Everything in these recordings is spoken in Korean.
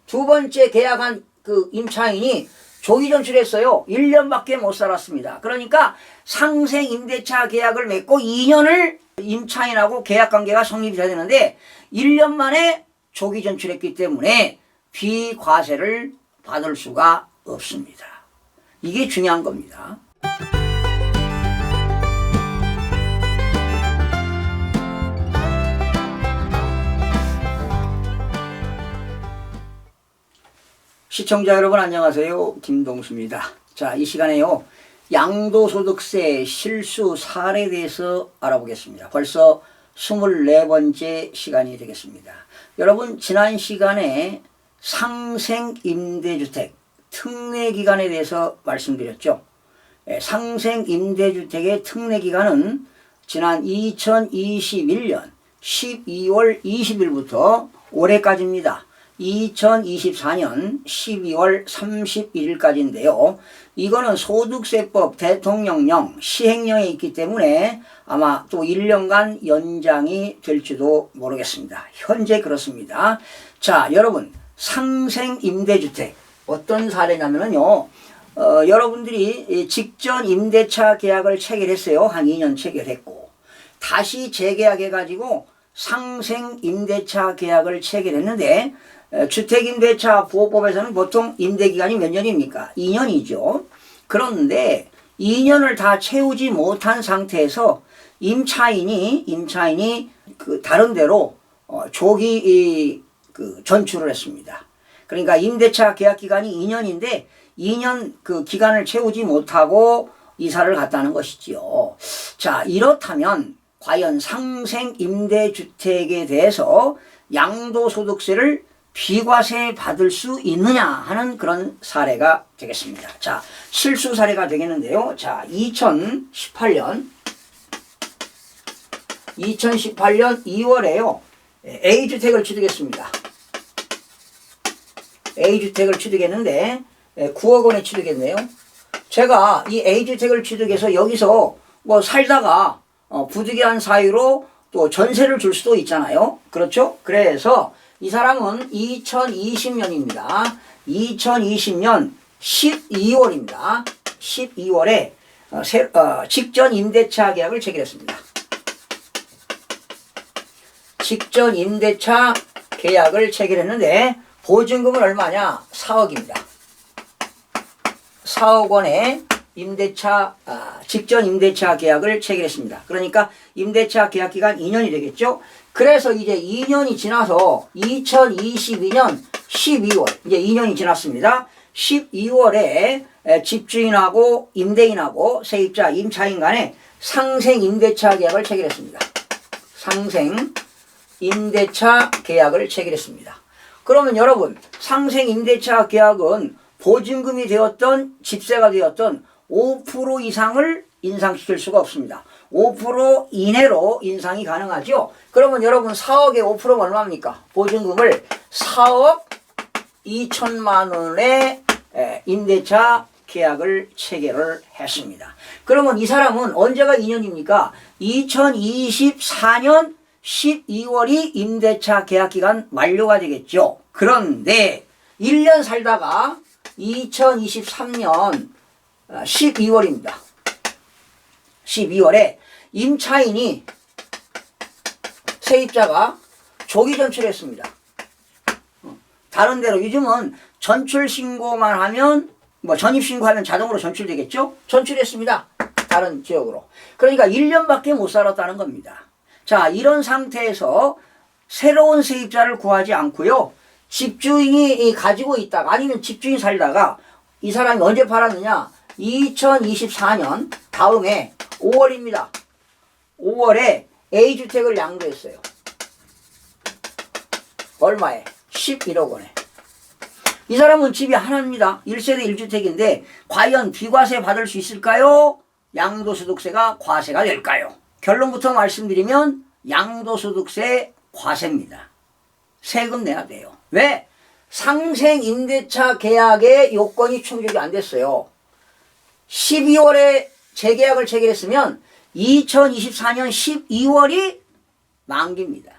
두 번째 계약한 그 임차인이 조기 전출했어요. 1년밖에 못 살았습니다. 그러니까 상생 임대차 계약을 맺고 2년을 임차인하고 계약 관계가 성립이 돼야 되는데 1년 만에 조기 전출했기 때문에 비과세를 받을 수가 없습니다. 이게 중요한 겁니다. 시청자 여러분 안녕하세요. 김동수입니다. 자, 이 시간에요. 양도소득세 실수 사례에 대해서 알아보겠습니다. 벌써 24번째 시간이 되겠습니다. 여러분 지난 시간에 상생임대주택 특례기간에 대해서 말씀드렸죠. 상생임대주택의 특례기간은 지난 2021년 12월 20일부터 올해까지입니다. 2024년 12월 31일까지인데요. 이거는 소득세법 대통령령 시행령에 있기 때문에 아마 또 1년간 연장이 될지도 모르겠습니다. 현재 그렇습니다. 자, 여러분 상생임대주택 어떤 사례냐면요. 여러분들이 직전 임대차 계약을 체결했어요. 한 2년 체결했고 다시 재계약해가지고 상생임대차 계약을 체결했는데 주택임대차 보호법에서는 보통 임대기간이 몇 년입니까? 2년이죠. 그런데 2년을 다 채우지 못한 상태에서 임차인이 그 다른 데로 조기 전출을 했습니다. 그러니까 임대차 계약 기간이 2년인데 2년 그 기간을 채우지 못하고 이사를 갔다는 것이지요. 자, 이렇다면 과연 상생임대주택에 대해서 양도소득세를 비과세 받을 수 있느냐 하는 그런 사례가 되겠습니다. 자, 실수 사례가 되겠는데요. 자, 2018년 2월에요. A주택을 취득했습니다. A주택을 취득했는데 9억 원에 취득했네요. 제가 이 A주택을 취득해서 여기서 뭐 살다가 부득이한 사유로 또 전세를 줄 수도 있잖아요. 그렇죠? 그래서 이 사람은 2020년입니다. 2020년 12월입니다. 12월에 직전 임대차 계약을 체결했습니다. 직전 임대차 계약을 체결했는데 보증금은 얼마냐? 4억입니다. 4억 원의 직전 임대차 계약을 체결했습니다. 그러니까 임대차 계약 기간 2년이 되겠죠. 그래서 이제 2년이 지나서 2022년 12월 이제 2년이 지났습니다. 12월에 집주인하고 임대인하고 세입자 임차인 간에 상생 임대차 계약을 체결했습니다. 상생 임대차 계약을 체결했습니다. 그러면 여러분 상생 임대차 계약은 보증금이 되었던 집세가 되었던 5% 이상을 인상시킬 수가 없습니다. 5% 이내로 인상이 가능하죠. 그러면 여러분 4억에 5%면 얼마입니까? 보증금을 4억 2천만 원의 임대차 계약을 체결을 했습니다. 그러면 이 사람은 언제가 2년입니까? 2024년 12월이 임대차 계약 기간 만료가 되겠죠. 그런데 1년 살다가 2023년 12월입니다. 12월에 임차인이 세입자가 조기 전출했습니다. 다른 데로 요즘은 전출 신고만 하면 뭐 전입 신고하면 자동으로 전출되겠죠? 전출했습니다. 다른 지역으로. 그러니까 1년밖에 못 살았다는 겁니다. 자, 이런 상태에서 새로운 세입자를 구하지 않고요. 집주인이 가지고 있다가 아니면 집주인 살다가 이 사람이 언제 팔았느냐? 2024년 다음에 5월입니다. 5월에 A주택을 양도했어요. 얼마에? 11억 원에. 이 사람은 집이 하나입니다. 1세대 1주택인데 과연 비과세 받을 수 있을까요? 양도소득세가 과세가 될까요? 결론부터 말씀드리면 양도소득세 과세입니다. 세금 내야 돼요. 왜? 상생임대차 계약의 요건이 충족이 안 됐어요. 12월에 재계약을 체결했으면 2024년 12월이 만기입니다.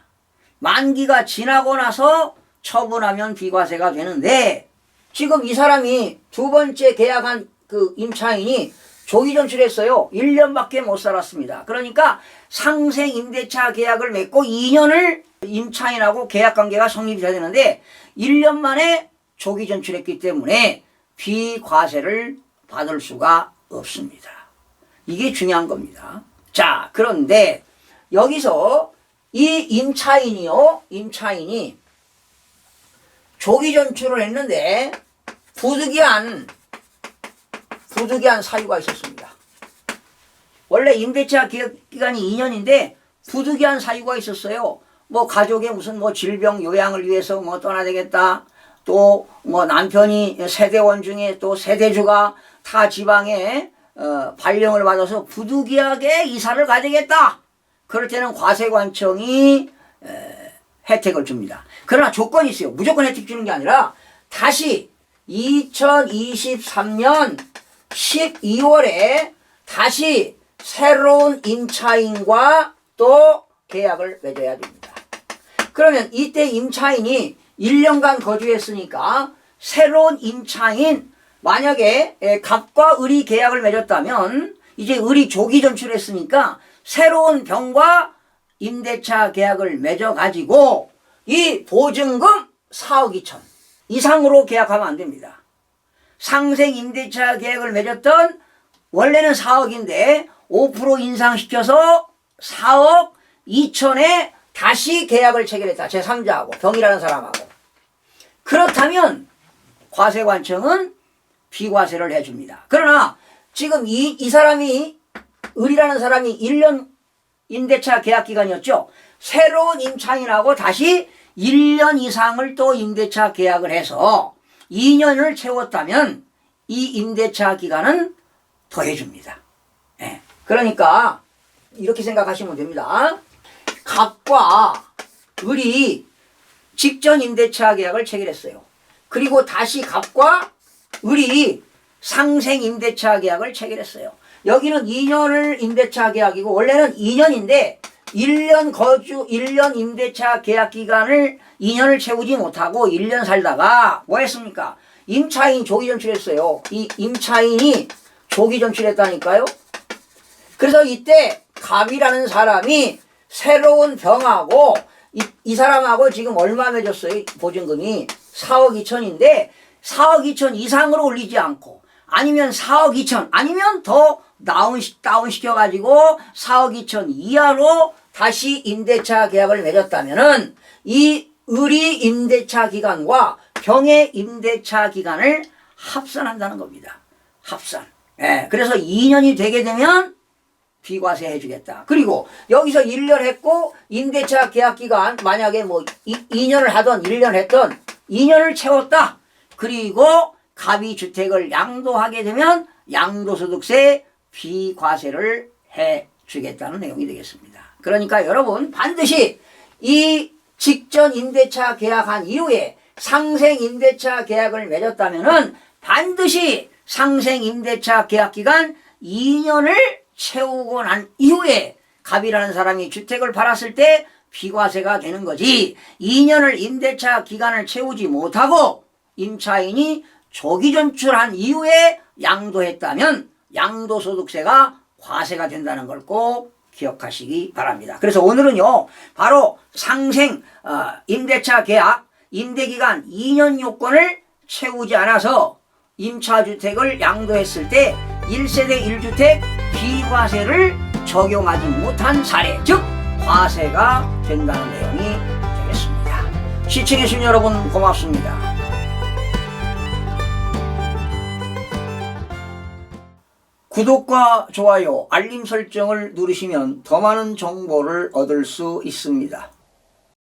만기가 지나고 나서 처분하면 비과세가 되는데 지금 이 사람이 두 번째 계약한 그 임차인이 조기 전출했어요. 1년밖에 못 살았습니다. 그러니까 상생 임대차 계약을 맺고 2년을 임차인하고 계약관계가 성립이 돼야 되는데 1년 만에 조기 전출했기 때문에 비과세를 받을 수가 없습니다. 이게 중요한 겁니다. 자, 그런데 여기서 이 임차인이 조기 전출을 했는데 부득이한 사유가 있었습니다. 원래 임대차 기간이 2년인데 부득이한 사유가 있었어요. 뭐 가족의 무슨 뭐 질병 요양을 위해서 뭐 떠나야 되겠다. 또 뭐 남편이 세대원 중에 또 세대주가 타 지방에 발령을 받아서 부득이하게 이사를 가야 되겠다. 그럴 때는 과세관청이 혜택을 줍니다. 그러나 조건이 있어요. 무조건 혜택 주는 게 아니라 다시 2023년 12월에 다시 새로운 임차인과 또 계약을 맺어야 됩니다. 그러면 이때 임차인이 1년간 거주했으니까 새로운 임차인 만약에 갑과 을이 계약을 맺었다면 이제 을이 조기 전출했으니까 새로운 병과 임대차 계약을 맺어가지고 이 보증금 4억 2천 이상으로 계약하면 안 됩니다. 상생 임대차 계약을 맺었던 원래는 4억인데 5% 인상시켜서 4억 2천에 다시 계약을 체결했다. 제3자하고 병이라는 사람하고. 그렇다면 과세관청은 비과세를 해줍니다. 그러나 지금 이 사람이 을이라는 사람이 1년 임대차 계약 기간이었죠. 새로운 임차인하고 다시 1년 이상을 또 임대차 계약을 해서 2년을 채웠다면 이 임대차 기간은 더해줍니다. 예. 그러니까 이렇게 생각하시면 됩니다. 갑과 을이 직전 임대차 계약을 체결했어요. 그리고 다시 갑과 을이 상생 임대차 계약을 체결했어요. 여기는 2년을 임대차 계약이고 원래는 2년인데 1년 임대차 계약 기간을 2년을 채우지 못하고 1년 살다가 뭐 했습니까? 임차인 조기 전출했어요. 이 임차인이 조기 전출했다니까요. 그래서 이때 갑이라는 사람이 새로운 병하고 이 사람하고 지금 얼마 맺었어요? 보증금이 4억 2천인데 4억 2천 이상으로 올리지 않고 아니면 4억 2천 아니면 더 다운시켜가지고 4억 2천 이하로 다시 임대차 계약을 맺었다면은 이 을이 임대차 기간과 병의 임대차 기간을 합산한다는 겁니다. 합산. 예, 그래서 2년이 되게 되면 비과세 해주겠다. 그리고 여기서 1년 했고 임대차 계약 기간 만약에 뭐 2년을 하던 1년 했던 2년을 채웠다. 그리고 갑이 주택을 양도하게 되면 양도소득세 비과세를 해주겠다는 내용이 되겠습니다. 그러니까 여러분 반드시 이 직전 임대차 계약한 이후에 상생 임대차 계약을 맺었다면은 반드시 상생 임대차 계약 기간 2년을 채우고 난 이후에 갑이라는 사람이 주택을 팔았을 때 비과세가 되는 거지 2년을 임대차 기간을 채우지 못하고 임차인이 조기 전출한 이후에 양도했다면 양도소득세가 과세가 된다는 걸 꼭 기억하시기 바랍니다. 그래서 오늘은요 바로 상생 임대차 계약 임대기간 2년 요건을 채우지 않아서 임차주택을 양도했을 때 1세대 1주택 비과세를 적용하지 못한 사례, 즉 과세가 된다는 내용이 되겠습니다. 시청해주신 여러분 고맙습니다. 구독과 좋아요, 알림 설정을 누르시면 더 많은 정보를 얻을 수 있습니다.